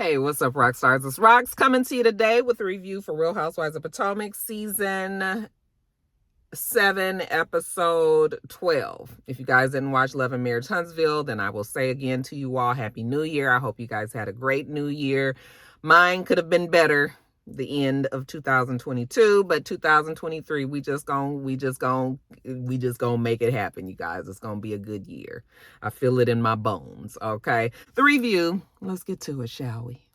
Hey, what's up, Roxstars? It's Rox coming to you today with a review for Real Housewives of Potomac, Season 7, Episode 12. If you guys didn't watch Love and Marriage Huntsville, then I will say again to you all, Happy New Year. I hope you guys had a great New Year. Mine could have been better the end of 2022, but 2023 we just gonna make it happen, you guys. It's gonna be a good year. I feel it in my bones. Okay, the review, let's get to it, shall we?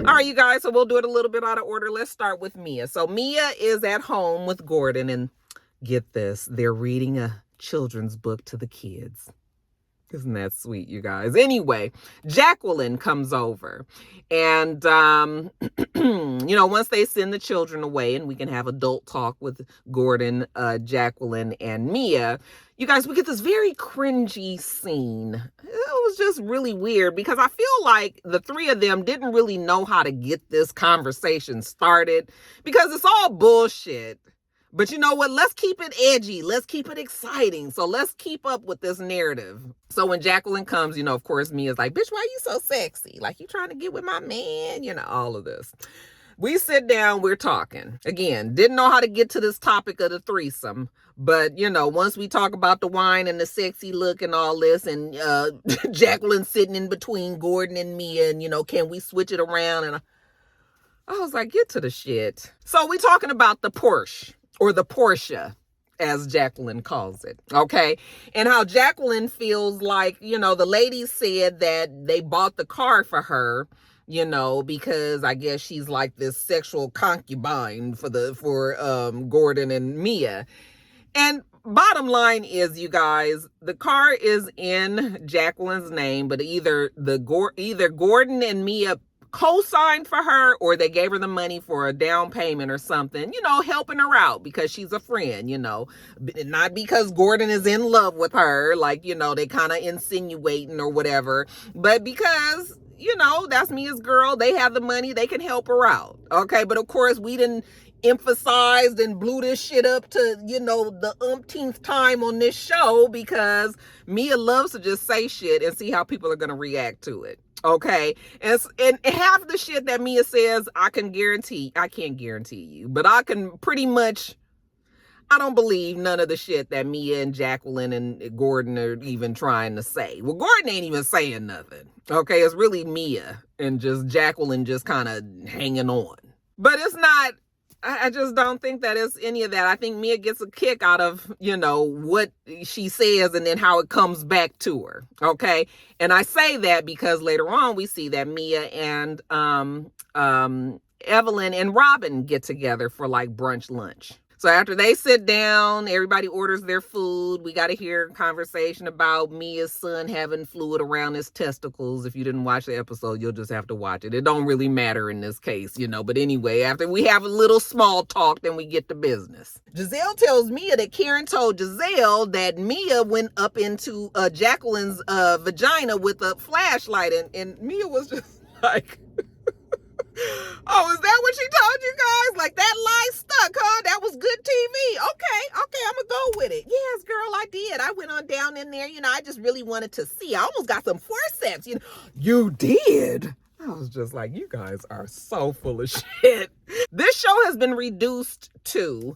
All right, you guys, so we'll do it a little bit out of order. Let's start with Mia. So Mia is at home with Gordon, and get this, they're reading a children's book to the kids. Isn't that sweet, you guys? Anyway, Jacqueline comes over, and once they send the children away and we can have adult talk with Gordon, Jacqueline, and Mia, you guys, we get this very cringy scene. It was just really weird because I feel like the three of them didn't really know how to get this conversation started because it's all bullshit. But you know what? Let's keep it edgy. Let's keep it exciting. So let's keep up with this narrative. So when Jacqueline comes, of course, Mia's like, bitch, why you so sexy? Like, you trying to get with my man? All of this. We sit down, we're talking. Again, didn't know how to get to this topic of the threesome. But, once we talk about the wine and the sexy look and all this, and Jacqueline sitting in between Gordon and Mia, and, can we switch it around? And I was like, get to the shit. So we talking about the Porsche. Or the Porsche, as Jacqueline calls it, okay? And how Jacqueline feels like, the ladies said that they bought the car for her, because I guess she's like this sexual concubine for Gordon and Mia. And bottom line is, you guys, the car is in Jacqueline's name, but either Gordon and Mia co-signed for her or they gave her the money for a down payment or something, helping her out because she's a friend, not because Gordon is in love with her, like, they kind of insinuating or whatever, but because, that's Mia's girl. They have the money. They can help her out. Okay. But of course we didn't emphasized and blew this shit up to, the umpteenth time on this show because Mia loves to just say shit and see how people are going to react to it. Okay. And half the shit that Mia says, I can't guarantee you, but I can pretty much, I don't believe none of the shit that Mia and Jacqueline and Gordon are even trying to say. Well, Gordon ain't even saying nothing. Okay. It's really Mia and just Jacqueline just kind of hanging on. But it's not, I just don't think that it's any of that. I think Mia gets a kick out of, what she says and then how it comes back to her. Okay. And I say that because later on we see that Mia and Evelyn and Robin get together for like brunch lunch. So after they sit down, everybody orders their food. We got to hear a conversation about Mia's son having fluid around his testicles. If you didn't watch the episode, you'll just have to watch it. It don't really matter in this case, But anyway, after we have a little small talk, then we get to business. Giselle tells Mia that Karen told Giselle that Mia went up into Jacqueline's vagina with a flashlight. And Mia was just like... Oh, is that what she told you guys? Like, that lie stuck, huh? That was good TV. Okay, I'm gonna go with it. Yes, girl, I did. I went on down in there, I just really wanted to see. I almost got some forceps, You did? I was just like, you guys are so full of shit. This show has been reduced to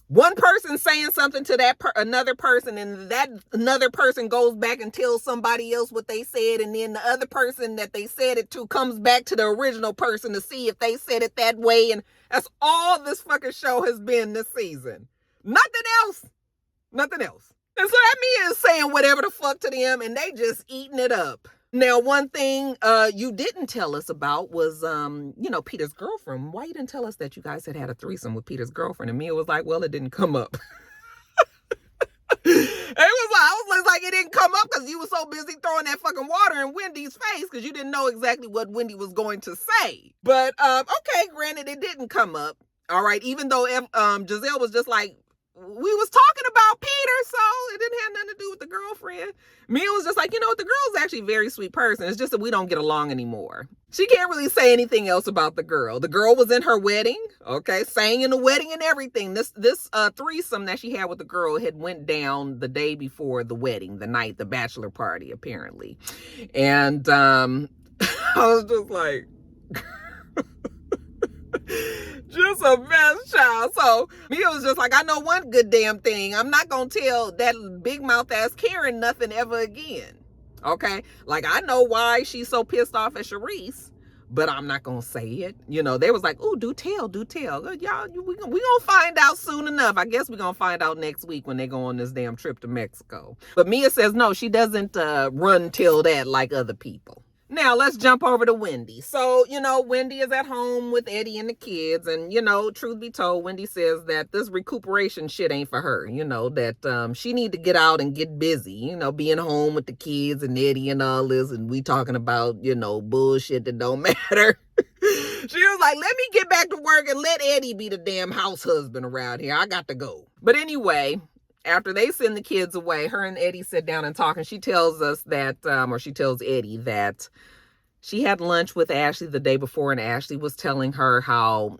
one person saying something to another person, and that another person goes back and tells somebody else what they said, and then the other person that they said it to comes back to the original person to see if they said it that way, and that's all this fucking show has been this season. Nothing else. And so that Mia is saying whatever the fuck to them, and they just eating it up. Now, one thing you didn't tell us about was, Peter's girlfriend. Why you didn't tell us that you guys had a threesome with Peter's girlfriend? And Mia was like, well, it didn't come up. I was like, it didn't come up because you were so busy throwing that fucking water in Wendy's face because you didn't know exactly what Wendy was going to say. But, okay, granted, it didn't come up. All right, even though Giselle was just like, we was talking about Peter, so it didn't have nothing to do with the girlfriend. Mia was just like, the girl's actually a very sweet person. It's just that we don't get along anymore. She can't really say anything else about the girl. The girl was in her wedding, okay, sang in the wedding and everything. This threesome that she had with the girl had went down the day before the wedding, the bachelor party, apparently. And I was just like, just a mess, child. So Mia was just like, I know one good damn thing. I'm not going to tell that big mouth ass Karen nothing ever again. Okay? Like, I know why she's so pissed off at Sharice, but I'm not going to say it. You know, they was like, oh, do tell. Y'all, we going to find out soon enough. I guess we're going to find out next week when they go on this damn trip to Mexico. But Mia says, no, she doesn't run till that like other people. Now, let's jump over to Wendy. So, you know, Wendy is at home with Eddie and the kids. And, you know, truth be told, Wendy says that this recuperation shit ain't for her. You know, that she need to get out and get busy. You know, being home with the kids and Eddie and all this. And we talking about, you know, bullshit that don't matter. She was like, let me get back to work and let Eddie be the damn house husband around here. I got to go. But anyway, after they send the kids away, her and Eddie sit down and talk, and she tells us that, or she tells Eddie that she had lunch with Ashley the day before, and Ashley was telling her how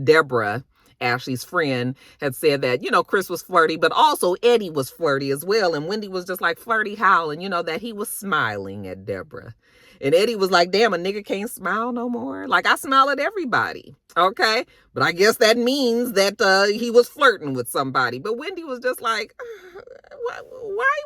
Deborah, Ashley's friend, had said that, you know, Chris was flirty, but also Eddie was flirty as well. And Wendy was just like, flirty how? And, you know, that he was smiling at Deborah. And Eddie was like, damn, a nigga can't smile no more. Like, I smile at everybody. Okay. But I guess that means that he was flirting with somebody. But Wendy was just like, why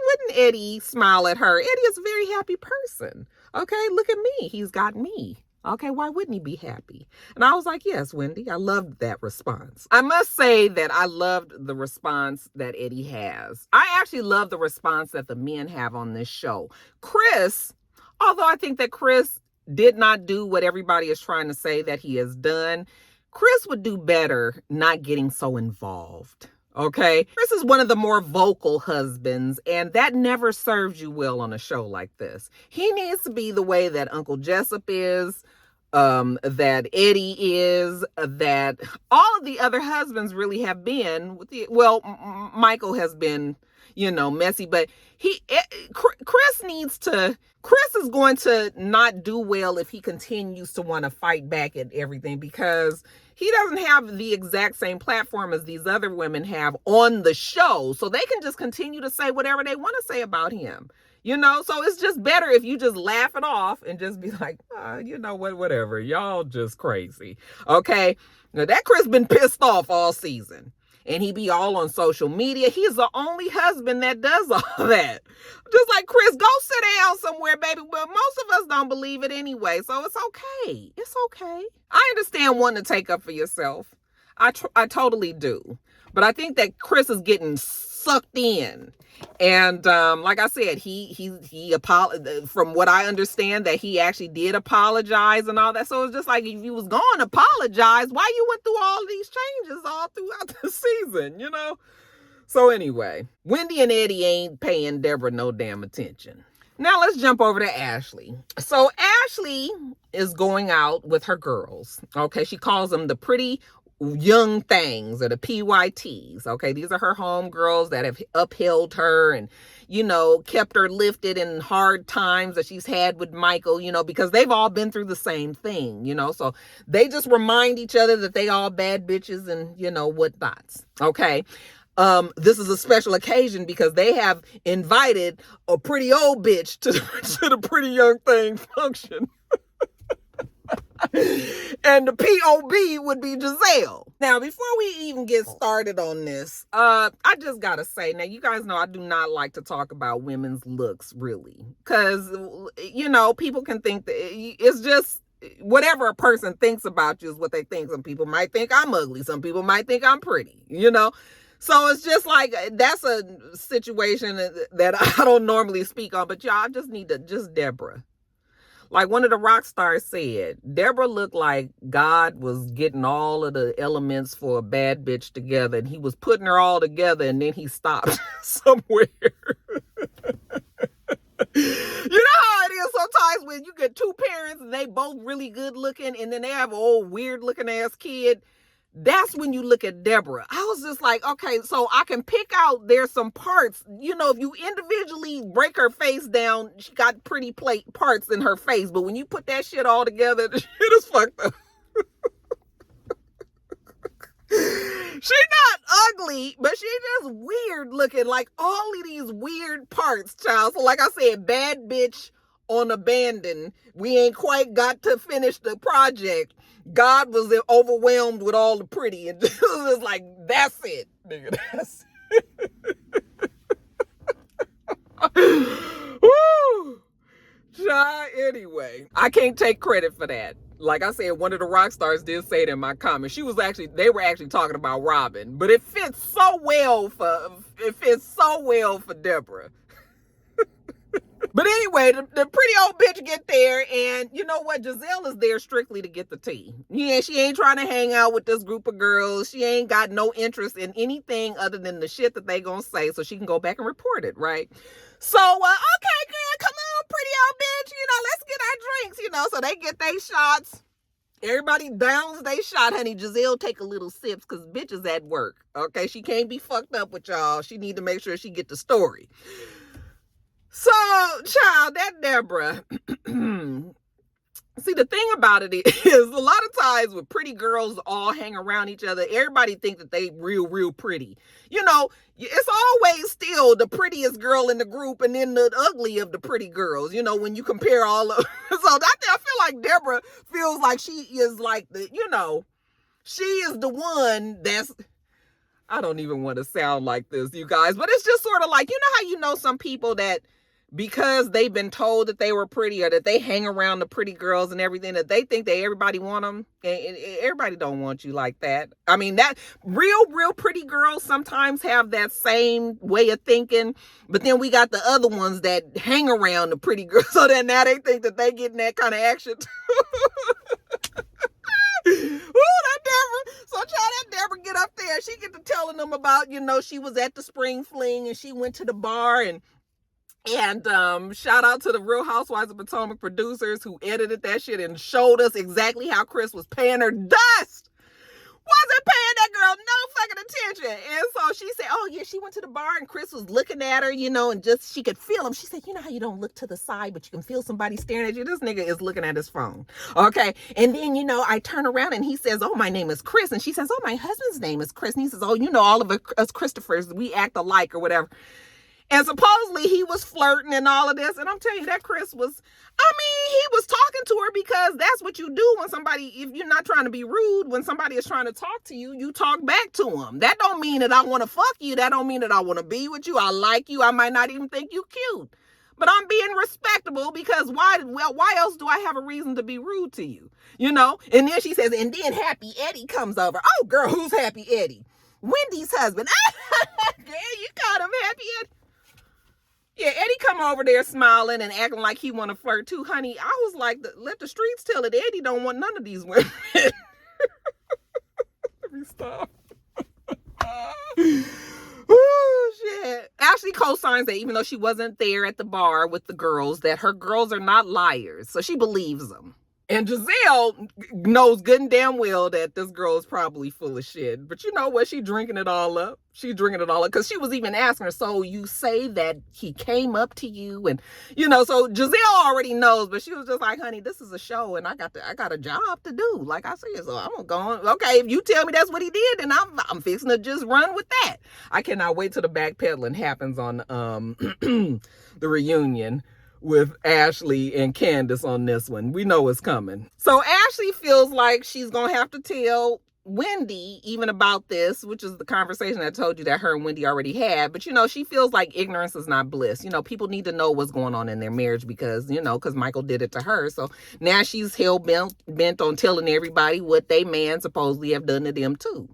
wouldn't Eddie smile at her? Eddie is a very happy person. Okay. Look at me. He's got me. Okay, why wouldn't he be happy? And I was like, yes, Wendy, I loved that response. I must say that I loved the response that Eddie has. I actually love the response that the men have on this show. Chris, although I think that Chris did not do what everybody is trying to say that he has done, Chris would do better not getting so involved. Okay? Chris is one of the more vocal husbands, and that never serves you well on a show like this. He needs to be the way that Uncle Jessup is, that Eddie is, that all of the other husbands really have been. Michael has been, you know, messy, but Chris is going to not do well if he continues to want to fight back at everything, because he doesn't have the exact same platform as these other women have on the show. So they can just continue to say whatever they want to say about him. You know, so it's just better if you just laugh it off and just be like, you know what, whatever. Y'all just crazy. Okay. Now that Chris been pissed off all season. And he be all on social media. He's the only husband that does all that. Just like, Chris, go sit down somewhere, baby. Well, most of us don't believe it anyway. So it's okay. It's okay. I understand wanting to take up for yourself. I totally do. But I think that Chris is getting sucked in. And like I said, he apologized. From what I understand, that he actually did apologize and all that. So it's just like, if you was going to apologize, why you went through all these changes all throughout the season, you know? So anyway, Wendy and Eddie ain't paying Deborah no damn attention. Now let's jump over to Ashley. So Ashley is going out with her girls. Okay, she calls them the pretty young things, or the PYTs. Okay, these are her homegirls that have upheld her and, you know, kept her lifted in hard times that she's had with Michael, you know, because they've all been through the same thing, you know, so they just remind each other that they all bad bitches and, you know, whatnots. Okay. This is a special occasion because they have invited a pretty old bitch to the pretty young thing function. And the POB would be Giselle. Now, before we even get started on this, I just gotta say, now you guys know I do not like to talk about women's looks, really. Because, you know, people can think that it's just whatever a person thinks about you is what they think. Some people might think I'm ugly. Some people might think I'm pretty, you know. So it's just like, that's a situation that I don't normally speak on. But y'all just need to, just Deborah. Like one of the Roxstars said, Deborah looked like God was getting all of the elements for a bad bitch together, and he was putting her all together, and then he stopped somewhere. You know how it is sometimes when you get two parents and they both really good looking, and then they have an old weird looking ass kid. That's when you look at Deborah. I was just like, okay, so I can pick out, there's some parts, you know, if you individually break her face down, she got pretty parts in her face. But when you put that shit all together, the shit is fucked up. She's not ugly, but she's just weird looking, like all of these weird parts, child. So like I said, bad bitch on abandon. We ain't quite got to finish the project. God was overwhelmed with all the pretty, and it was just like, that's it, nigga. That's it. Woo! Anyway, I can't take credit for that. Like I said, one of the Roxstars did say it in my comments. They were actually talking about Robin, but it fits so well for Deborah. But anyway, the pretty old bitch get there, and you know what? Giselle is there strictly to get the tea. Yeah, she ain't trying to hang out with this group of girls. She ain't got no interest in anything other than the shit that they gonna say, so she can go back and report it, right? So, okay, girl, come on, pretty old bitch, let's get our drinks, so they get their shots. Everybody downs they shot, honey. Giselle take a little sips, because bitch is at work, okay? She can't be fucked up with y'all. She need to make sure she get the story. So, child, that Deborah, see, the thing about it is, a lot of times when pretty girls all hang around each other, everybody think that they real pretty. It's always still the prettiest girl in the group and then the ugly of the pretty girls, when you compare all of so I feel like Deborah feels like she is like she is the one that's, I don't even want to sound like this, you guys, but it's just sort of like, how some people that because they've been told that they were pretty or that they hang around the pretty girls and everything, that they think that everybody want them. And everybody don't want you like that. I mean, that real pretty girls sometimes have that same way of thinking, but then we got the other ones that hang around the pretty girls, so that now they think that they getting that kind of action too. Ooh, that Deborah. So child, that Deborah get up there. She get to telling them about, she was at the spring fling and she went to the bar and shout out to the Real Housewives of Potomac producers who edited that shit and showed us exactly how Chris was paying her dust. Wasn't paying that girl no fucking attention. And so she said, oh yeah, she went to the bar and Chris was looking at her, and just, she could feel him. She said, how you don't look to the side, but you can feel somebody staring at you? This nigga is looking at his phone. Okay. And then, I turn around and he says, oh, my name is Chris. And she says, oh, my husband's name is Chris. And he says, oh, all of us Christophers, we act alike or whatever. And supposedly he was flirting and all of this. And I'm telling you, that Chris was, he was talking to her because that's what you do when somebody, if you're not trying to be rude, when somebody is trying to talk to you, you talk back to them. That don't mean that I want to fuck you. That don't mean that I want to be with you. I like you. I might not even think you cute. But I'm being respectable because why else do I have a reason to be rude to you? And then she says, and then Happy Eddie comes over. Oh, girl, who's Happy Eddie? Wendy's husband. Girl, you called him Happy Eddie. Yeah, Eddie come over there smiling and acting like he want to flirt too, honey. I was like, let the streets tell it. Eddie don't want none of these women. Let me stop. Oh, shit. Ashley co-signs that even though she wasn't there at the bar with the girls, that her girls are not liars. So she believes them. And Giselle knows good and damn well that this girl is probably full of shit. But you know what? She drinking it all up. She drinking it all up. Because she was even asking her, so you say that he came up to you? And, so Giselle already knows. But she was just like, honey, this is a show. And I got a job to do. Like I said, so I'm going, okay, if you tell me that's what he did, then I'm fixing to just run with that. I cannot wait till the backpedaling happens on the reunion with Ashley and Candace on this one. We know it's coming. So Ashley feels like she's gonna have to tell Wendy even about this, which is the conversation I told you that her and Wendy already had. But she feels like ignorance is not bliss. People need to know what's going on in their marriage because Michael did it to her. So now she's hell bent on telling everybody what they man supposedly have done to them too.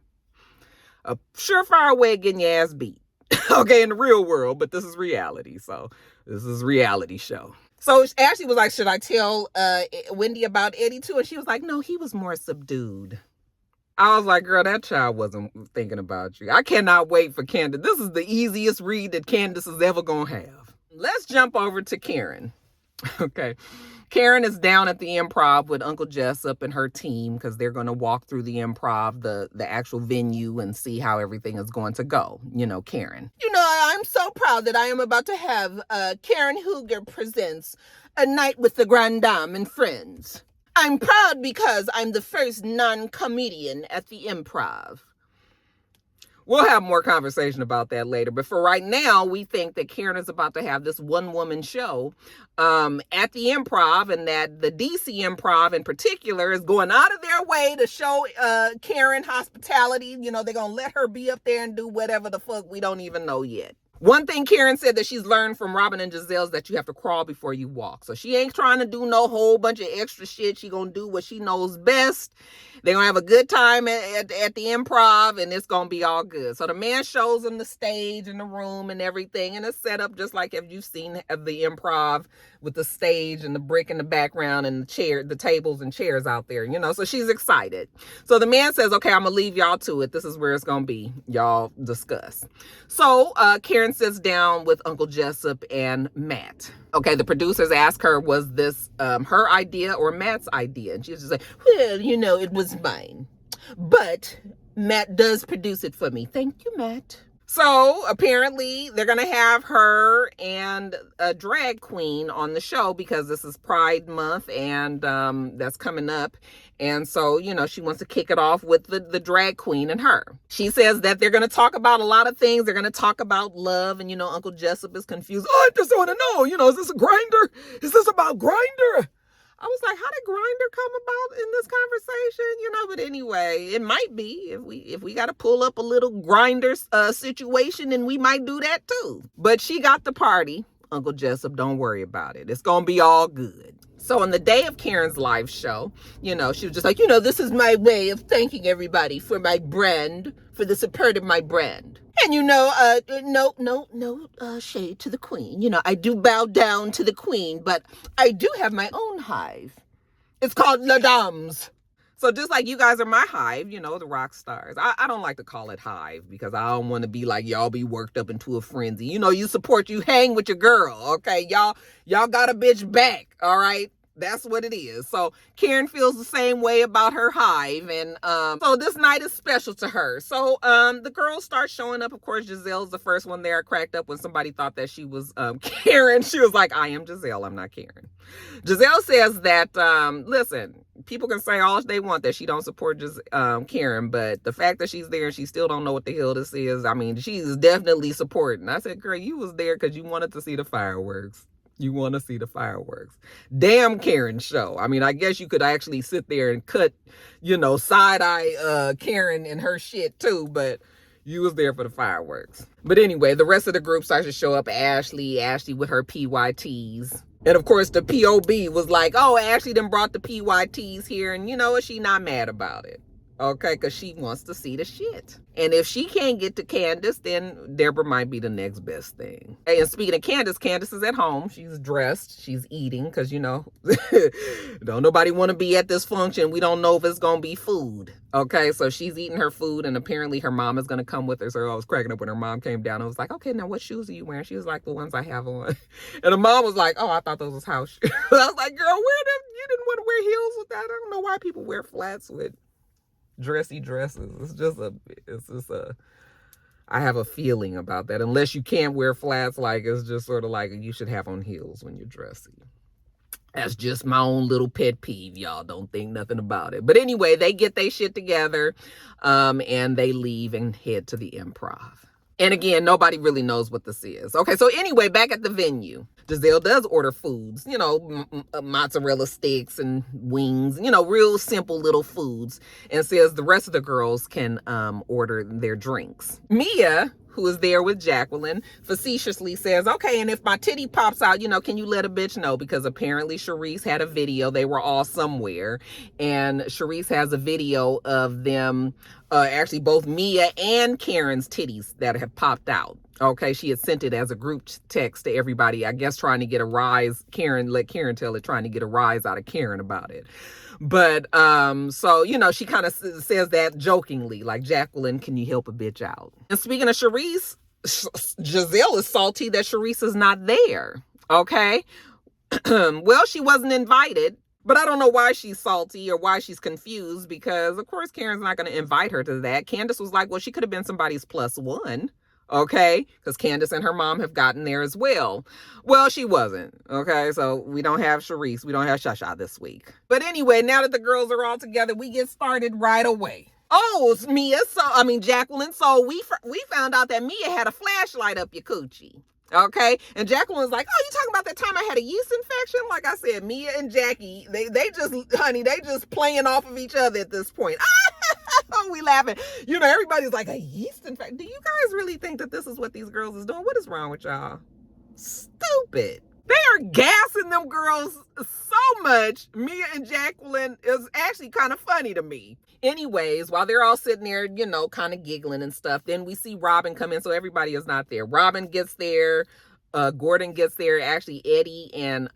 A surefire way of getting your ass beat. Okay, in the real world, but this is reality. So this is a reality show. So Ashley was like, should I tell Wendy about Eddie too? And she was like, no, he was more subdued. I was like, girl, that child wasn't thinking about you. I cannot wait for Candace. This is the easiest read that Candace is ever going to have. Let's jump over to Karen. Okay. Karen is down at the Improv with Uncle Jessup and her team because they're going to walk through the Improv, the actual venue, and see how everything is going to go. Karen. I'm so proud that I am about to have Karen Hooger presents A Night with the Grande Dame and Friends. I'm proud because I'm the first non-comedian at the Improv. We'll have more conversation about that later. But for right now, we think that Karen is about to have this one-woman show at the Improv, and that the DC Improv in particular is going out of their way to show Karen hospitality. You know, they're going to let her be up there and do whatever the fuck we don't even know yet. One thing Karen said that she's learned from Robin and Giselle is that you have to crawl before you walk. So she ain't trying to do no whole bunch of extra shit. She gonna do what she knows best. They're gonna have a good time at the Improv, and it's gonna be all good. So the man shows them the stage and the room and everything, and it's set up just like if you've seen the Improv with the stage and the brick in the background and the tables and chairs out there, you know. So she's excited. So the man says, okay, I'm gonna leave y'all to it. This is where it's gonna be. Y'all discuss. So Karen sits down with Uncle Jessup and Matt. Okay, the producers ask her, was this her idea or Matt's idea? And she's just like, well, you know, it was mine. But Matt does produce it for me. Thank you, Matt. So apparently they're going to have her and a drag queen on the show because this is Pride Month, and that's coming up. And so, you know, she wants to kick it off with the drag queen and her. She says that they're going to talk about a lot of things. They're going to talk about love. And, you know, Uncle Jessup is confused. Oh, I just want to know, you know, is this a grinder? Is this about grinder? I was like, how did grinder come about in this conversation? You know, but anyway, it might be if we got to pull up a little grinder situation, and we might do that too. But she got the party. Uncle Jessup, don't worry about it. It's going to be all good. So on the day of Karen's live show, you know, she was just like, you know, this is my way of thanking everybody for my brand, for the support of my brand. And, you know, no shade to the queen. You know, I do bow down to the queen, but I do have my own hive. It's called La Dames. So just like you guys are my hive, you know, the Roxstars. I don't like to call it hive because I don't want to be like, y'all be worked up into a frenzy. You know, you hang with your girl, okay? Y'all got a bitch back, all right? That's what it is. So Karen feels the same way about her hive. And so this night is special to her. So the girls start showing up. Of course, Giselle's the first one there. Cracked up when somebody thought that she was Karen. She was like, I am Giselle. I'm not Karen. Giselle says that, listen, people can say all they want that she don't support Karen, but the fact that she's there and she still don't know what the hell this is, I mean, she's definitely supporting. I said, girl, you was there because you wanted to see the fireworks. You want to see the fireworks. Damn Karen show. I mean, I guess you could actually sit there and cut, you know, side-eye Karen and her shit too, but you was there for the fireworks. But anyway, the rest of the group starts to show up. Ashley with her PYTs. And of course, the POB was like, oh, Ashley done brought the PYTs here. And you know what? She not mad about it. Okay, because she wants to see the shit. And if she can't get to Candace, then Deborah might be the next best thing. And speaking of Candace is at home. She's dressed. She's eating because, you know, don't nobody want to be at this function. We don't know if it's going to be food. Okay, so she's eating her food, and apparently her mom is going to come with her. So I was cracking up when her mom came down. I was like, okay, now what shoes are you wearing? She was like, the ones I have on. And the mom was like, oh, I thought those was house shoes. I was like, girl, you didn't want to wear heels with that? I don't know why people wear flats with dressy dresses. I have a feeling about that. Unless you can't wear flats, like it's just sort of like you should have on heels when you're dressy. That's just my own little pet peeve. Y'all don't think nothing about it. But anyway, they get their shit together and they leave and head to the Improv. And again, nobody really knows what this is. Okay, so anyway, back at the venue, Giselle does order foods, you know, mozzarella sticks and wings, you know, real simple little foods, and says the rest of the girls can order their drinks. Mia, who is there with Jacqueline, facetiously says, okay, and if my titty pops out, you know, can you let a bitch know? Because apparently Charisse had a video. They were all somewhere. And Charisse has a video of them, actually both Mia and Karen's titties that have popped out. Okay, she had sent it as a group text to everybody, I guess trying to get a rise. Let Karen tell it, trying to get a rise out of Karen about it. But, so, you know, she kind of says that jokingly, like, Jacqueline, can you help a bitch out? And speaking of Charisse, Giselle is salty that Charisse is not there. Okay. Well, she wasn't invited, but I don't know why she's salty or why she's confused, because of course Karen's not going to invite her to that. Candace was like, well, she could have been somebody's +1. Okay, because Candace and her mom have gotten there as well. Well, she wasn't. Okay, so we don't have Charisse. We don't have Shasha this week. But anyway, now that the girls are all together, we get started right away. Oh, it's Mia. Jacqueline. So we found out that Mia had a flashlight up your coochie. Okay. And Jacqueline was like, oh, you talking about that time I had a yeast infection? Like I said, Mia and Jackie, they just playing off of each other at this point. We laughing. Everybody's like, a yeast infection? Do you guys really think that this is what these girls is doing? What is wrong with y'all? Stupid. They are gassing them girls so much. Mia and Jacqueline is actually kind of funny to me. Anyways, while they're all sitting there, kind of giggling and stuff, then we see Robin come in. So everybody is not there. Robin gets there. Gordon gets there. Actually, Eddie and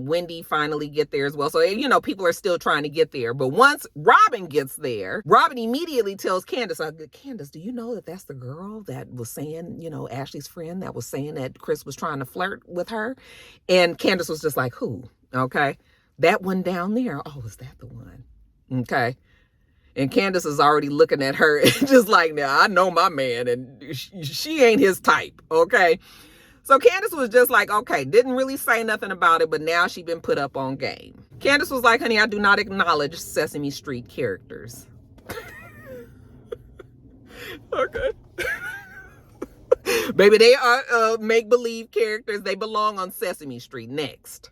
Wendy finally get there as well. So, people are still trying to get there. But once Robin gets there, Robin immediately tells Candace, Candace, do you know that that's the girl that was saying, Ashley's friend that was saying that Chris was trying to flirt with her? And Candace was just like, who? Okay. That one down there. Oh, is that the one? Okay. And Candace is already looking at her just like, now I know my man and she ain't his type. Okay. So Candace was just like, okay, didn't really say nothing about it, but now she been put up on game. Candace was like, honey, I do not acknowledge Sesame Street characters. Okay. Baby, they are make-believe characters. They belong on Sesame Street. Next.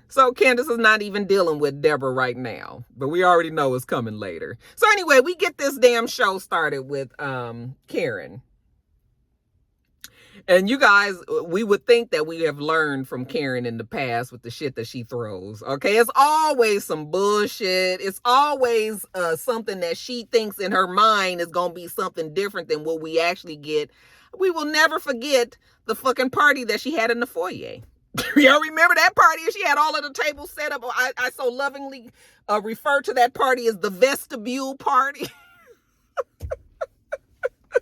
So Candace is not even dealing with Deborah right now, but we already know it's coming later. So anyway, we get this damn show started with Karen. And you guys, we would think that we have learned from Karen in the past with the shit that she throws. Okay, it's always some bullshit. It's always something that she thinks in her mind is going to be something different than what we actually get. We will never forget the fucking party that she had in the foyer. Y'all remember that party? She had all of the tables set up. I so lovingly refer to that party as the vestibule party.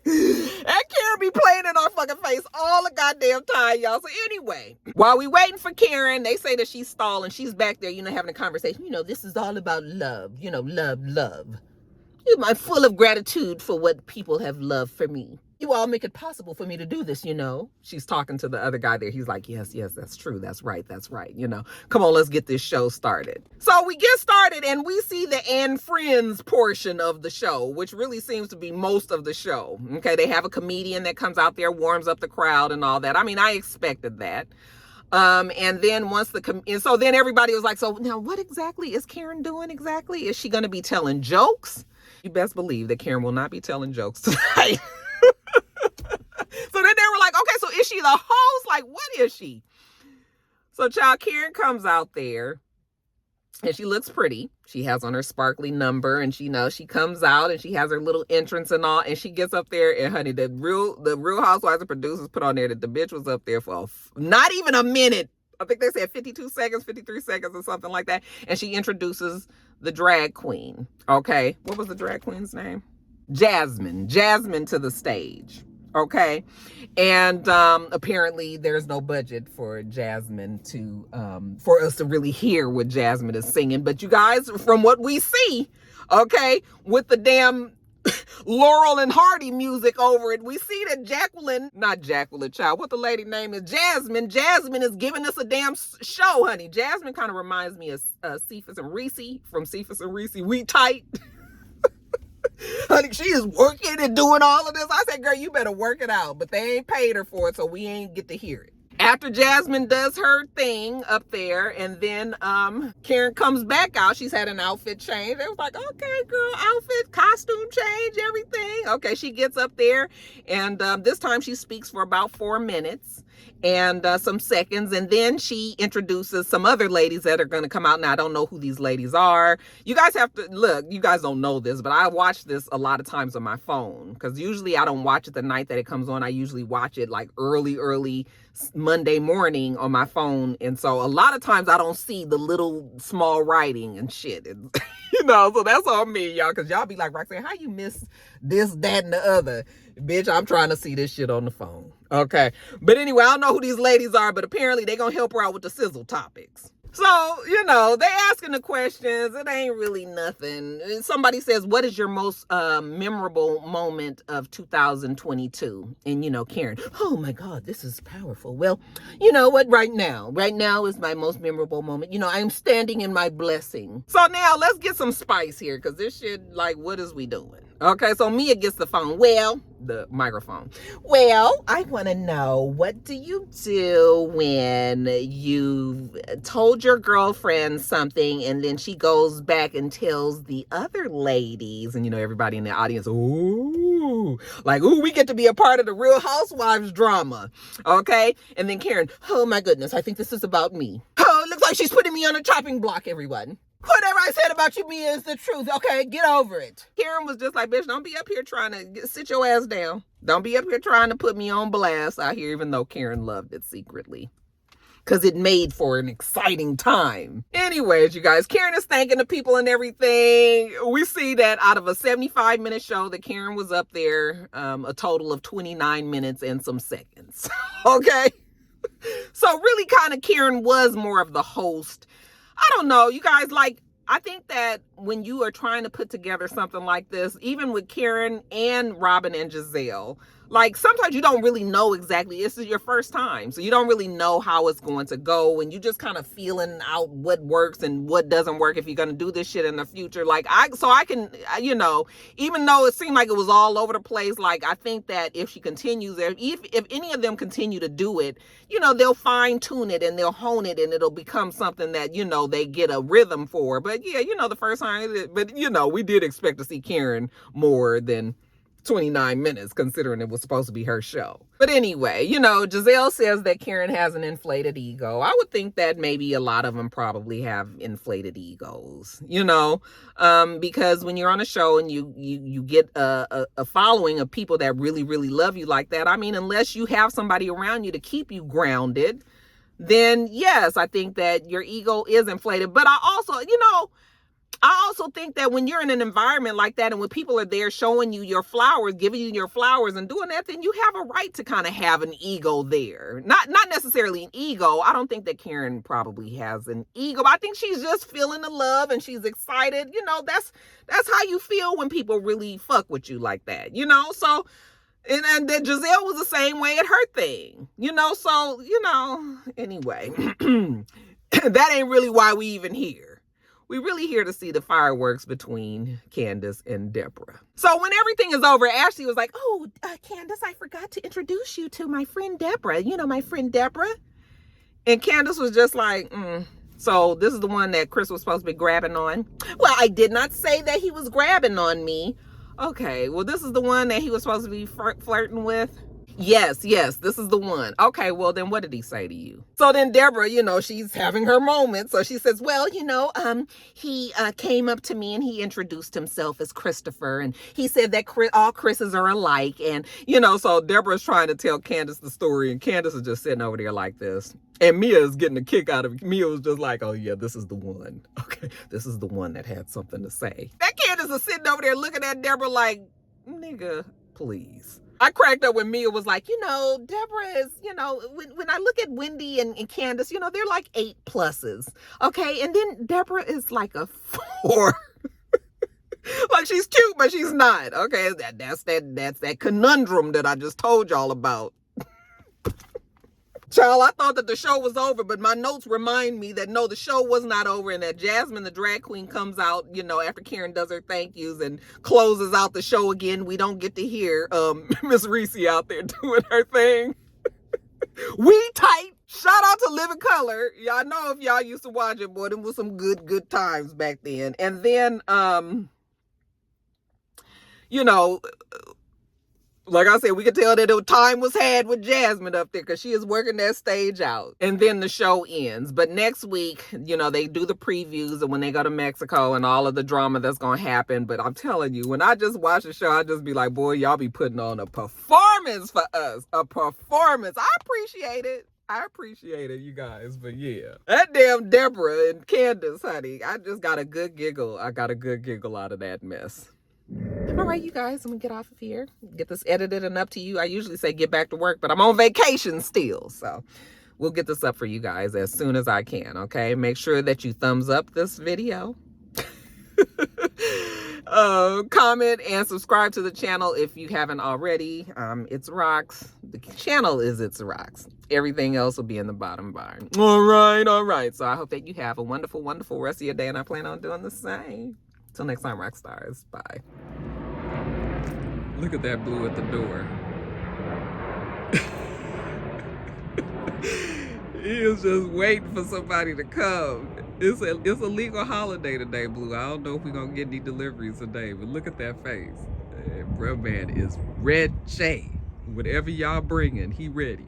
That Karen be playing in our fucking face all the goddamn time, y'all. So anyway, while we waiting for Karen, they say that she's stalling. She's back there, having a conversation. This is all about love. Love. I'm full of gratitude for what people have loved for me. You all make it possible for me to do this, She's talking to the other guy there. He's like, yes, that's true. That's right. Come on, let's get this show started. So we get started and we see the and friends portion of the show, which really seems to be most of the show. Okay, they have a comedian that comes out there, warms up the crowd and all that. I mean, I expected that. And then so then everybody was like, so now what exactly is Karen doing exactly? Is she going to be telling jokes? You best believe that Karen will not be telling jokes tonight. So then they were like, okay, so is she the host? Like, what is she? So child, Karen comes out there and she looks pretty. She has on her sparkly number and she comes out and she has her little entrance and all. And she gets up there and honey, the real Housewives and producers put on there that the bitch was up there for not even a minute. I think they said 52 seconds, 53 seconds or something like that. And she introduces the drag queen. Okay. What was the drag queen's name? Jasmine to the stage. Okay. And apparently there's no budget for Jasmine for us to really hear what Jasmine is singing. But you guys, from what we see, okay, with the damn Laurel and Hardy music over it, we see that not Jacqueline, child, what the lady name is, Jasmine is giving us a damn show, honey. Jasmine kind of reminds me of Cephas and Reese from Cephas and Reese. We tight. Honey, she is working and doing all of this. I said, girl, you better work it out. But they ain't paid her for it, so we ain't get to hear it. After Jasmine does her thing up there, and then Karen comes back out. She's had an outfit change. They was like, okay, girl, outfit, costume change, everything. Okay, she gets up there, and this time she speaks for about 4 minutes and some seconds, and then she introduces some other ladies that are going to come out. Now, I don't know who these ladies are. You guys have to look. You guys don't know this, but I watch this a lot of times on my phone because usually I don't watch it the night that it comes on. I usually watch it like early Monday morning on my phone, and so a lot of times I don't see the little small writing and shit. So that's on me, y'all, because y'all be like, Roxanne, how you miss this, that, and the other? Bitch, I'm trying to see this shit on the phone. Okay. But anyway, I don't know who these ladies are, but apparently they're going to help her out with the sizzle topics. So, they asking the questions. It ain't really nothing. Somebody says, what is your most memorable moment of 2022? And, Karen, oh my God, this is powerful. Well, you know what? Right now is my most memorable moment. I'm standing in my blessing. So now let's get some spice here because this shit, like, what is we doing? Okay, so Mia gets the phone. Well, the microphone. Well, I want to know, what do you do when you told your girlfriend something and then she goes back and tells the other ladies, and everybody in the audience, ooh, like, ooh, we get to be a part of the Real Housewives drama. Okay, and then Karen, oh my goodness, I think this is about me. Oh, it looks like she's putting me on a chopping block, everyone. Whatever I said about you, Mia, is the truth. Okay, get over it. Karen was just like, bitch, don't be up here trying to sit your ass down. Don't be up here trying to put me on blast out here, even though Karen loved it secretly, because it made for an exciting time. Anyways, you guys, Karen is thanking the people and everything. We see that out of a 75-minute show that Karen was up there, a total of 29 minutes and some seconds. Okay? So really kind of Karen was more of the host. I don't know, you guys, like, I think that when you are trying to put together something like this, even with Karen and Robin and Giselle, like, sometimes you don't really know exactly. This is your first time, so you don't really know how it's going to go, and you just kind of feeling out what works and what doesn't work if you're going to do this shit in the future. Like, I can, even though it seemed like it was all over the place, like, I think that if she continues, if any of them continue to do it, they'll fine tune it and they'll hone it, and it'll become something that, they get a rhythm for. But yeah, the first time, but we did expect to see Karen more than 29 minutes, considering it was supposed to be her show. But anyway, Giselle says that Karen has an inflated ego. I would think that maybe a lot of them probably have inflated egos, because when you're on a show and you get a following of people that really, really love you like that, I mean, unless you have somebody around you to keep you grounded, then yes, I think that your ego is inflated. But I also think that when you're in an environment like that and when people are there showing you your flowers, giving you your flowers and doing that, then you have a right to kind of have an ego there. Not necessarily an ego. I don't think that Karen probably has an ego, but I think she's just feeling the love and she's excited. That's how you feel when people really fuck with you like that, So, and then Giselle was the same way at her thing, So, anyway, that ain't really why we even here. We really here to see the fireworks between Candace and Deborah. So when everything is over, Ashley was like, oh, Candace, I forgot to introduce you to my friend Deborah. My friend Deborah. And Candace was just like, so this is the one that Chris was supposed to be grabbing on? Well, I did not say that he was grabbing on me. Okay, well, this is the one that he was supposed to be flirting with? Yes, this is the one. Okay, well, then what did he say to you? So then Deborah, she's having her moment. So she says, well, he came up to me and he introduced himself as Christopher. And he said that all Chris's are alike. And, so Deborah's trying to tell Candace the story. And Candace is just sitting over there like this. And Mia is getting a kick out of it. Mia was just like, oh, yeah, this is the one. Okay, this is the one that had something to say. That Candace is sitting over there looking at Deborah like, nigga, please. I cracked up when Mia was like, Deborah is, when I look at Wendy and Candace, they're like 8 pluses. Okay. And then Deborah is like a 4. Like, she's cute, but she's not. Okay. That's that conundrum that I just told y'all about. Child, I thought that the show was over, but my notes remind me that no, the show was not over, and that Jasmine, the drag queen, comes out, after Karen does her thank yous and closes out the show again. We don't get to hear Miss Reese out there doing her thing. We tight. Shout out to Living Color. Y'all know if y'all used to watch it, boy, them was some good times back then. And then, like I said, we could tell that time was had with Jasmine up there because she is working that stage out. And then the show ends. But next week, they do the previews and when they go to Mexico and all of the drama that's going to happen. But I'm telling you, when I just watch the show, I just be like, boy, y'all be putting on a performance for us. A performance. I appreciate it, you guys. But yeah, that damn Deborah and Candace, honey, I just got a good giggle. I got a good giggle out of that mess. All right, you guys, I'm gonna get off of here, get this edited and up to you. I usually say get back to work, but I'm on vacation still, so we'll get this up for you guys as soon as I can. Okay, make sure that you thumbs up this video, comment and subscribe to the channel if you haven't already. It's Rox. The channel is It's Rox. Everything else will be in the bottom bar. All right. So I hope that you have a wonderful rest of your day, and I plan on doing the same. Till next time, Roxstars. Bye. Look at that Blue at the door. He is just waiting for somebody to come. It's a legal holiday today, Blue. I don't know if we're gonna get any deliveries today, but look at that face. Bruh man is ready. Whatever y'all bringing, he ready.